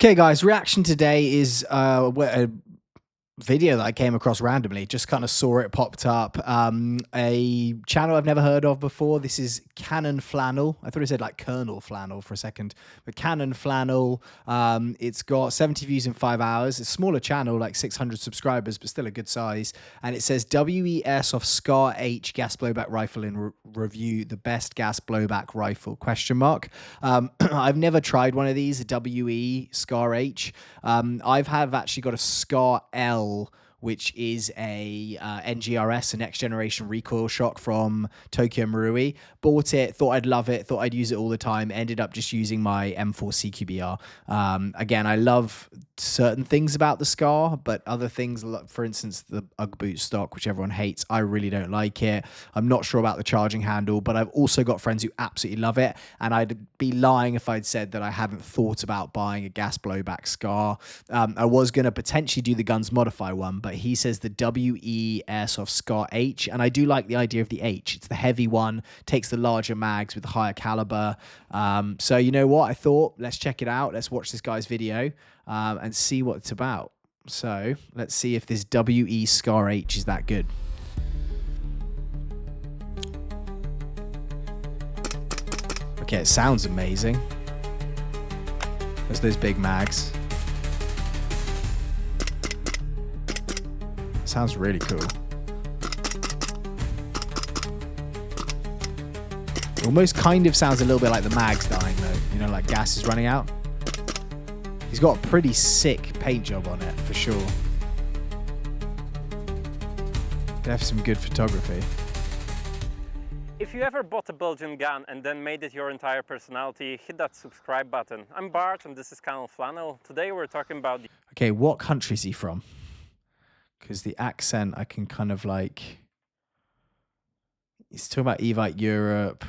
Okay, guys, reaction today is a video that I came across randomly. Just kind of saw it popped up. A channel I've never heard of before. This is Canon Flannel. I thought it said like Colonel Flannel for a second, but Canon Flannel. It's got 70 views in 5 hours. It's a smaller channel, like 600 subscribers, but still a good size. And it says WE Airsoft Scar H gas blowback rifle in review, the best gas blowback rifle ? I've never tried one of these, a WE Scar H. I've actually got a Scar L, which is a NGRS, a next generation recoil shock from Tokyo Marui. Bought it, thought I'd love it, thought I'd use it all the time. Ended up just using my M4 CQBR. Again, I love certain things about the Scar, but other things, for instance, the Ugg boot stock, which everyone hates, I really don't like it. I'm not sure about the charging handle, but I've also got friends who absolutely love it, and I'd be lying if I'd said that I haven't thought about buying a gas blowback Scar. I was going to potentially do the Guns Modify one, but he says the WE Airsoft Scar H, and I do like the idea of the H. It's the heavy one, takes the larger mags with the higher caliber. So you know what? I thought, let's check it out. Let's watch this guy's video and see what it's about. So let's see if this WE Scar H is that good. Okay, it sounds amazing. There's those big mags. Sounds really cool. Almost kind of sounds a little bit like the mags dying though. You know, like gas is running out. He's got a pretty sick paint job on it, for sure. They have some good photography. If you ever bought a Belgian gun and then made it your entire personality, hit that subscribe button. I'm Bart and this is Canon Flannel. Today we're talking about... Okay, what country is he from? Because the accent, I can kind of like... He's talking about Evite Europe.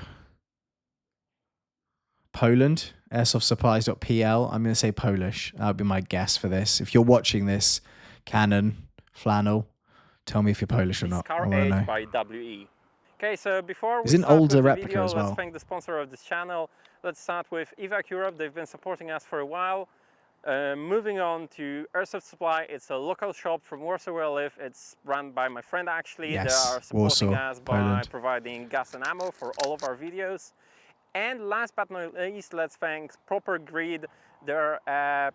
Poland, airsoft-supplies.pl. I'm going to say Polish. That would be my guess for this. If you're watching this, Canon, Flannel, tell me if you're Polish or not. Scar H by WE. Okay, so before we start an older with the replica video, as well, let's thank the sponsor of this channel. Let's start with Evite Europe. They've been supporting us for a while. Moving on to Airsoft Supply, it's a local shop from Warsaw where I live. It's run by my friend actually. Yes, they are supporting Warsaw, us by Poland. providing gas and ammo for all of our videos. And last but not least, let's thank Proper Grid. They're a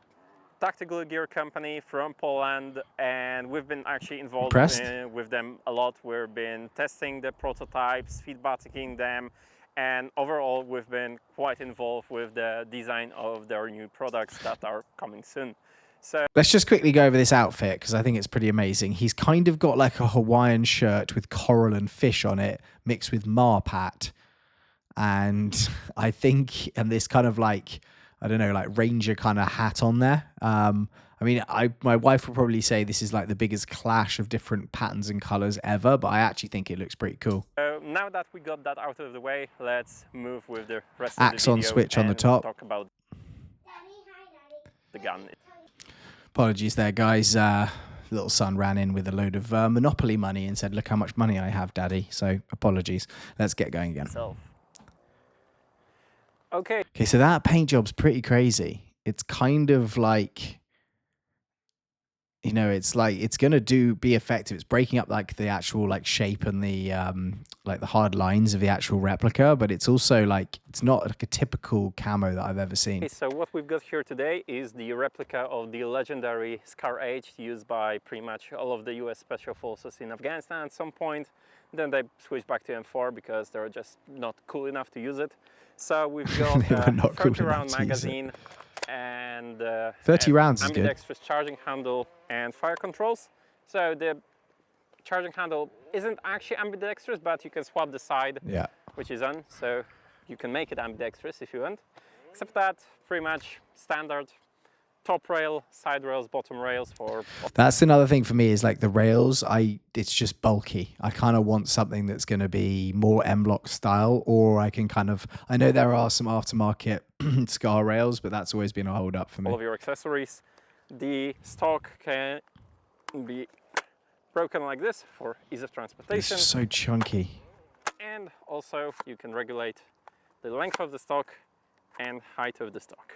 tactical gear company from Poland, and we've been actually involved with them a lot. We've been testing the prototypes, feedbacking them, and overall we've been quite involved with the design of their new products that are coming soon. So let's just quickly go over this outfit because I think it's pretty amazing. He's kind of got like a Hawaiian shirt with coral and fish on it mixed with Marpat, and I think, and this kind of like, I don't know, like ranger kind of hat on there. I mean, my wife would probably say this is like the biggest clash of different patterns and colors ever, but I actually think it looks pretty cool. Now that we got that out of the way, let's move with the rest Axe of the on video switch on the and top. talk about the gun. Apologies there, guys. Little son ran in with a load of Monopoly money and said, "Look how much money I have, Daddy." So apologies. Let's get going again. Okay, so that paint job's pretty crazy. It's kind of like, you know, it's like it's gonna be effective. It's breaking up like the actual like shape and the like the hard lines of the actual replica, but it's also like it's not like a typical camo that I've ever seen. Okay, so what we've got here today is the replica of the legendary Scar H used by pretty much all of the US Special Forces in Afghanistan at some point. Then they switched back to M4 because they're just not cool enough to use it. So we've got a 30-round magazine and 30 rounds is good. Ambidextrous charging handle and fire controls. So the charging handle isn't actually ambidextrous, but you can swap the side, which is on. So you can make it ambidextrous if you want. Except that, pretty much standard. Top rail, side rails, bottom rails for... That's another thing for me is like the rails, it's just bulky. I kind of want something that's going to be more M-Block style, or I can kind of... I know there are some aftermarket Scar rails, but that's always been a hold up for me. All of your accessories. The stock can be broken like this for ease of transportation. It's so chunky. And also you can regulate the length of the stock and height of the stock.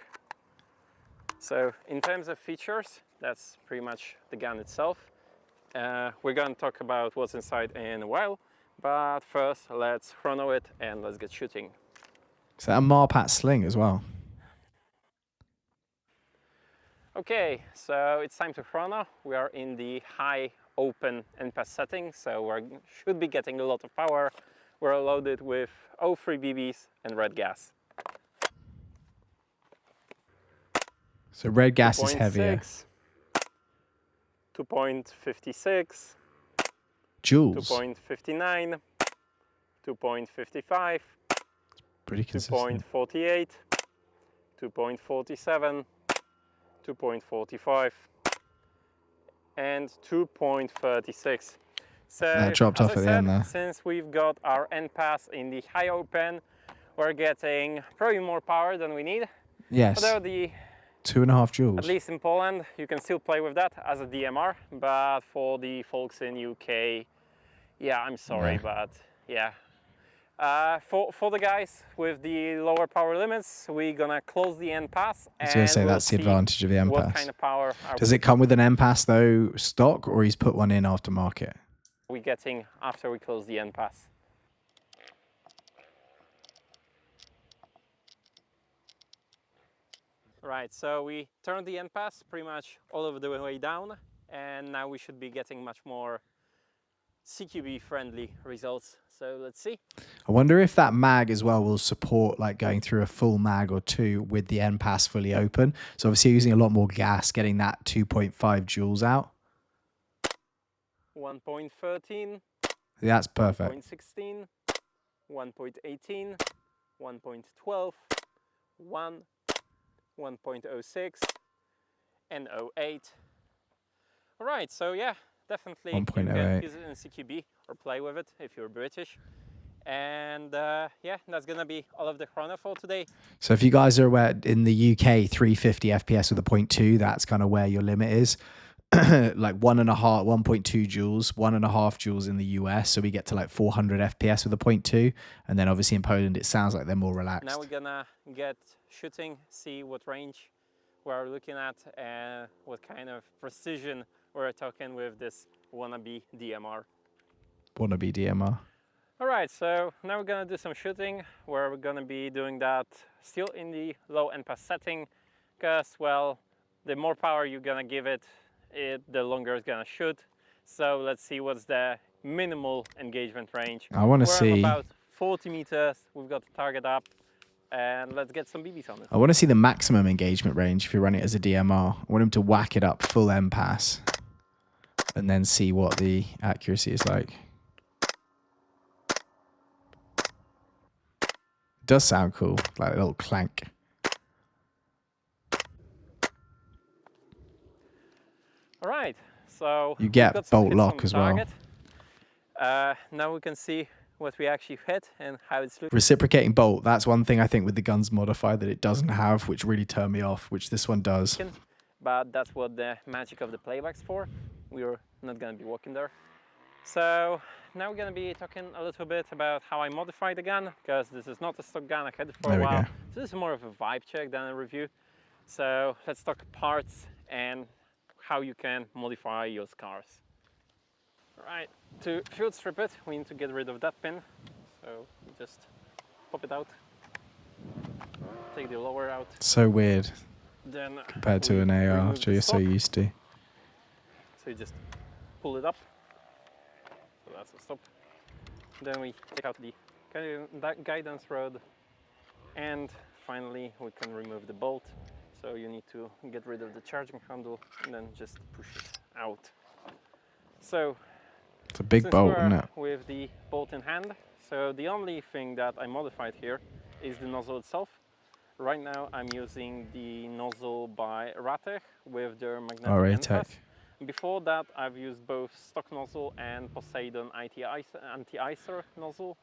So in terms of features, that's pretty much the gun itself. We're going to talk about what's inside in a while, but first let's chrono it and let's get shooting. Is that a Marpat sling as well? Okay, so it's time to chrono. We are in the high open NPAS setting, so we should be getting a lot of power. We're loaded with 03 BBs and red gas. So red gas is heavier. 2.56, Joules. 2.59, 2.55, Pretty consistent. 2.48, 2.47, 2.45, and 2.36. So That dropped off at the end there. Since we've got our NPAS in the high open, we're getting probably more power than we need. Yes. Although the 2.5 joules. At least in Poland, you can still play with that as a DMR, but for the folks in UK, yeah, I'm sorry, but yeah. For the guys with the lower power limits, we're gonna close the NPAS. I was gonna say that's the advantage of the NPAS. What kind of power does it come with an NPAS though, stock, or he's put one in aftermarket? We're getting after we close the NPAS. Right, so we turned the NPAS pretty much all over the way down, and now we should be getting much more CQB friendly results. So let's see. I wonder if that mag as well will support like going through a full mag or two with the NPAS fully open. So obviously using a lot more gas, getting that 2.5 joules out. 1.13. That's perfect. 1.16, 1.18, 1.12, 1, 1.06, and 0.8. All right, so yeah, definitely you can use it in CQB or play with it if you're British. And yeah, that's gonna be all of the chrono for today. So if you guys are aware, in the UK, 350 FPS with a 0.2, that's kind of where your limit is. Like 1.2 joules, 1.5 joules in the US, so we get to like 400 FPS with a 0.2, and then obviously in Poland it sounds like they're more relaxed. Now we're gonna get shooting, see what range we're looking at and what kind of precision we're talking with this wannabe DMR. Wannabe DMR. All right, so now we're gonna do some shooting where we're gonna be doing that still in the low NPAS setting, because well, the more power you're gonna give it, the longer it's gonna shoot. So let's see what's the minimal engagement range. I want to see about 40 meters. We've got the target up, and let's get some BBs on it. I want to see the maximum engagement range if you run it as a DMR. I want him to whack it up full NPAS and then see what the accuracy is like. It does sound cool, like a little clank. All right, so you get bolt lock as well. Now we can see what we actually hit and how it's looking. Reciprocating bolt, that's one thing I think with the guns modified that it doesn't have, which really turned me off, which this one does. But that's what the magic of the playback's for. We're not going to be walking there. So now we're going to be talking a little bit about how I modified the gun, because this is not a stock gun. I had it for a while. So this is more of a vibe check than a review. So let's talk parts and how you can modify your scars. Right, to field strip it, we need to get rid of that pin. So just pop it out, take the lower out. So weird Then compared to an AR, which you're so used to. So you just pull it up. So that's a stop. Then we take out the guidance rod, and finally we can remove the bolt. So you need to get rid of the charging handle and then just push it out. So it's a big bolt, isn't it? With the bolt in hand. So the only thing that I modified here is the nozzle itself. Right now I'm using the nozzle by Ratech with their magnetic NPAS. Before that I've used both stock nozzle and Poseidon anti-icer nozzle.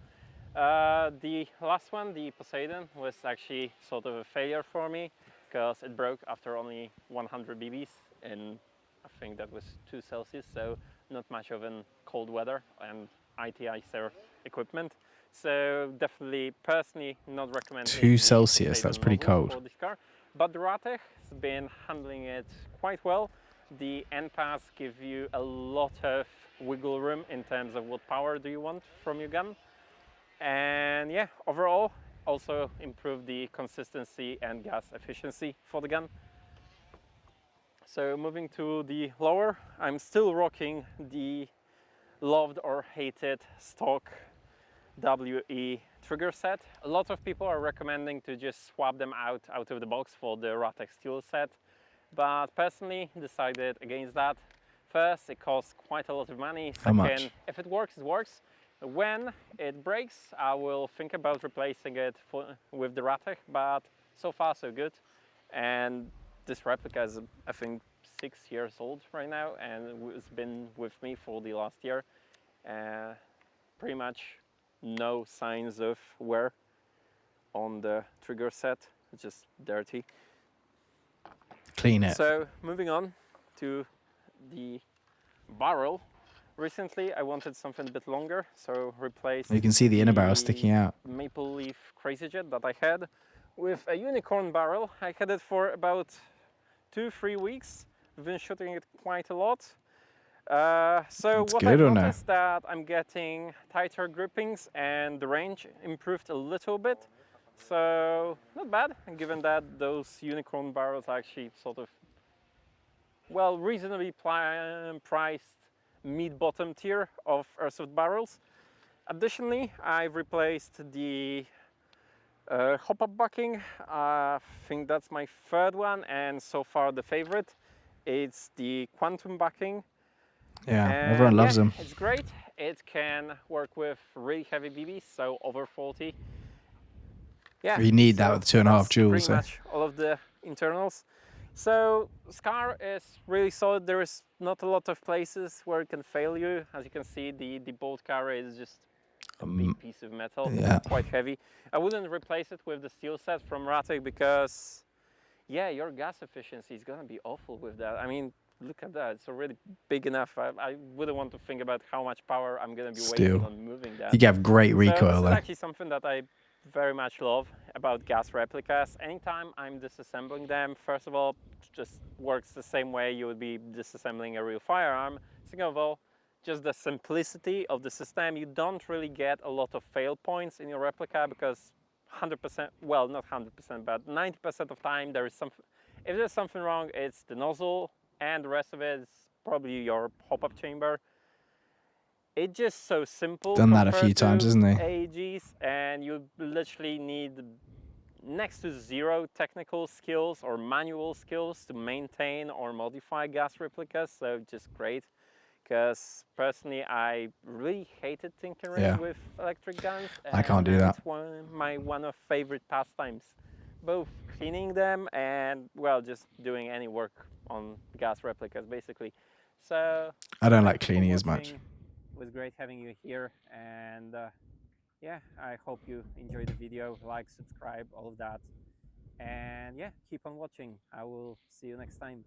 The last one, the Poseidon, was actually sort of a failure for me, because it broke after only 100 BBs, and I think that was 2 Celsius, so not much of in cold weather and anti-icer equipment. So definitely, personally, not recommending 2 Celsius, that's pretty cold. For this car. But the Ratech been handling it quite well. The end pads give you a lot of wiggle room in terms of what power do you want from your gun. And yeah, overall, also improve the consistency and gas efficiency for the gun. So moving to the lower, I'm still rocking the loved or hated stock WE trigger set. A lot of people are recommending to just swap them out of the box for the Ratek steel set, but personally decided against that. First, it costs quite a lot of money. How much? Second, if it works, it works. When it breaks, I will think about replacing it with the Ratek, but so far so good. And this replica is, I think, 6 years old right now, and it's been with me for the last year. Pretty much no signs of wear on the trigger set, it's just dirty. Clean it. So moving on to the barrel. Recently I wanted something a bit longer, so replaced. You can see the inner barrel sticking out. Maple leaf Crazy Jet that I had with a unicorn barrel. I had it for about 2-3 weeks. I've been shooting it quite a lot. So That's what good, I or no? noticed that I'm getting tighter grippings and the range improved a little bit. So not bad, given that those unicorn barrels are actually sort of, well, reasonably priced mid-bottom tier of airsoft barrels. Additionally, I've replaced the hop-up bucking. I think that's my third one, and so far the favorite. It's the quantum bucking. Yeah, And everyone loves them. It's great. It can work with really heavy BBs, so over 40. Yeah, You need that with 2.5 that's joules. pretty So. much all of the internals. So SCAR is really solid. There is not a lot of places where it can fail you. As you can see, the bolt carrier is just a big piece of metal, yeah. quite heavy. I wouldn't replace it with the steel set from Ratek because, yeah, your gas efficiency is gonna be awful with that. I mean, look at that, it's already big enough. I wouldn't want to think about how much power I'm gonna be wasting on moving that. You have great So recoil this is though. actually something that I very much love about gas replicas. Anytime I'm disassembling them, first of all, it just works the same way you would be disassembling a real firearm. Second of all, just the simplicity of the system. You don't really get a lot of fail points in your replica because 100%, well, not 100%, but 90% of time there is something. If there's something wrong, it's the nozzle, and the rest of it is probably your hop-up chamber. It's just so simple. Done that a few times, isn't it? AEGs, and you literally need next to zero technical skills or manual skills to maintain or modify gas replicas. So just great. Because personally, I really hated tinkering with electric guns. I can't do that. It's one of favorite pastimes, both cleaning them and, well, just doing any work on gas replicas, basically. So I don't like cleaning as much. It was great having you here, and yeah, I hope you enjoyed the video. Like, subscribe, all of that, and yeah, keep on watching. I will see you next time.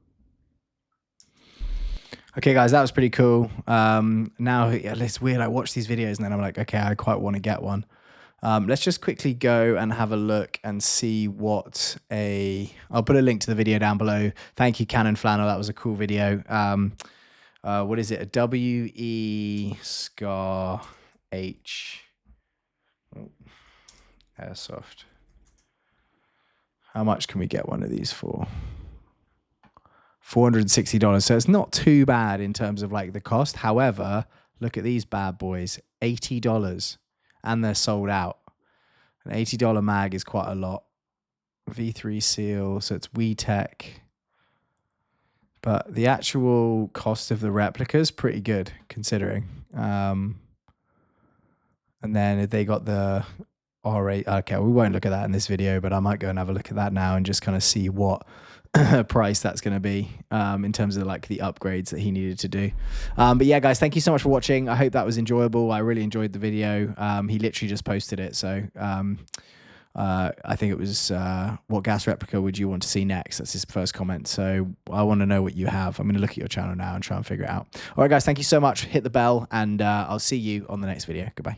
Okay, guys, that was pretty cool. Now it's weird. I watch these videos and then I'm like, okay, I quite want to get one. Let's just quickly go and have a look and see what I'll put a link to the video down below. Thank you, Canon Flannel. That was a cool video. What is it? A WE Scar H Airsoft. How much can we get one of these for? $460. So it's not too bad in terms of like the cost. However, look at these bad boys, $80, and they're sold out. An $80 mag is quite a lot. V3 seal, so it's WeTech. But the actual cost of the replica is pretty good considering. And then they got the R8. Okay, we won't look at that in this video, but I might go and have a look at that now and just kind of see what price that's going to be in terms of like the upgrades that he needed to do. But yeah, guys, thank you so much for watching. I hope that was enjoyable. I really enjoyed the video. He literally just posted it. So I think it was what gas replica would you want to see next? That's his first comment. So I want to know what you have. I'm going to look at your channel now and try and figure it out. All right, guys, thank you so much. Hit the bell and I'll see you on the next video. Goodbye.